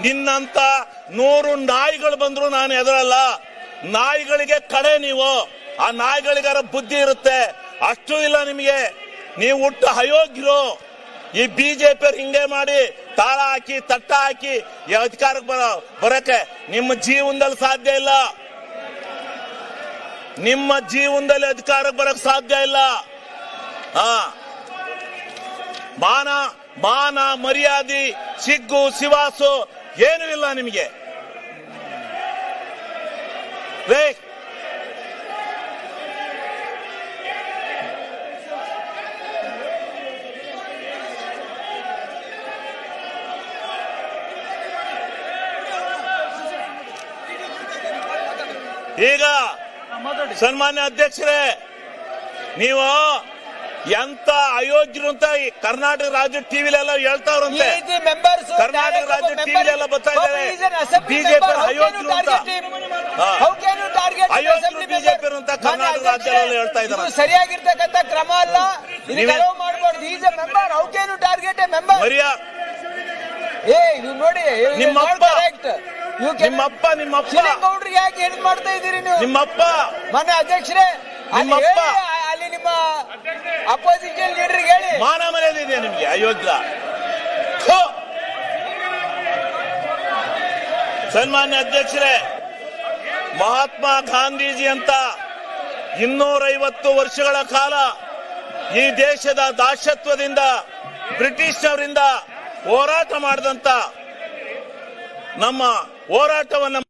ನಿನ್ನಂತ 100 ನಾಯಿಗಳು ಬಂದ್ರು ನಾನು ಎದುರಲ್ಲ. ನಾಯಿಗಳಿಗೆ ಕಡೆ ನೀವು. ಆ ನಾಯಿಗಳಿಗಾರ ಬುದ್ಧಿ ಇರುತ್ತೆ, ಅಷ್ಟು ಇಲ್ಲ ನಿಮಗೆ. ನೀವು ಹುಟ್ಟು ಅಯೋಗ್ಯರು. ಈ ಬಿಜೆಪಿ ಹಿಂಗೆ ಮಾಡಿ ತಾಳ ಹಾಕಿ ತಟ್ಟ ಹಾಕಿ ಈ ಅಧಿಕಾರಕ್ಕೆ ಬರಕ್ಕೆ ನಿಮ್ಮ ಜೀವನದಲ್ಲಿ ಸಾಧ್ಯ ಇಲ್ಲ. ನಿಮ್ಮ ಜೀವನದಲ್ಲಿ ಅಧಿಕಾರಕ್ಕೆ ಬರಕ್ ಸಾಧ್ಯ ಇಲ್ಲ. ಮಾನ ಮರ್ಯಾದೆ ಸಿಗ್ಗು ಸಿವಾಸು ಏನೂ ಇಲ್ಲ ನಿಮಗೆ. ಈಗ ಸನ್ಮಾನ್ಯ ಅಧ್ಯಕ್ಷರೇ, ನೀವು ಎಂತ ಅಯೋಗ್ಯರು ಅಂತ ಕರ್ನಾಟಕ ರಾಜ್ಯ ಟಿವಿಲೆಲ್ಲ ಹೇಳ್ತಾವ್ರಂತೆ. ಕರ್ನಾಟಕ ರಾಜ್ಯ ಟಿವಿಲೆಲ್ಲ ಬರ್ತಾ ಇದ್ದಾರೆ ಬಿಜೆಪಿ ಅಯೋಗ್ಯರು ಅಂತ. ಅಯೋಗ್ಯರು ಬಿಜೆಪಿ ಅಂತ ಕರ್ನಾಟಕ ರಾಜ್ಯದಲ್ಲಿ ಹೇಳ್ತಾ ಇದ್ದಾರೆ. ಸರಿಯಾಗಿರ್ತಕ್ಕಂಥ ಕ್ರಮ ಅಲ್ಲ. ನೋಡಿ ನಿಮ್ಮಪ್ಪ ಗೌಡ್ರಿಗೆ ಯಾಕೆ ಹೆಲ್ಪ್ ಮಾಡ್ತಾ ಇದ್ದೀರಿ ನೀವು? ನಿಮ್ಮಪ್ಪ ಮನೆ ಅಧ್ಯಕ್ಷರೇ, ಅಲ್ಲಿ ನಿಮ್ಮ ಅಪೋಸಿಷನ್ ಲೀಡರ್ಗೆ ಹೇಳಿ. ಮಾನ ಮರ್ಯಾದೆ ಇದೆಯಾ ನಿಮ್ಗೆ? ಅಯೋಗ್ಯ. ಸನ್ಮಾನ್ಯ ಅಧ್ಯಕ್ಷರೇ, ಮಹಾತ್ಮ ಗಾಂಧೀಜಿ ಅಂತ 250 ವರ್ಷಗಳ ಕಾಲ ಈ ದೇಶದ ದಾಸತ್ವದಿಂದ ಬ್ರಿಟಿಷ್ನವರಿಂದ ಹೋರಾಟ ಮಾಡಿದಂತ ನಮ್ಮ ಹೋರಾಟವನ್ನು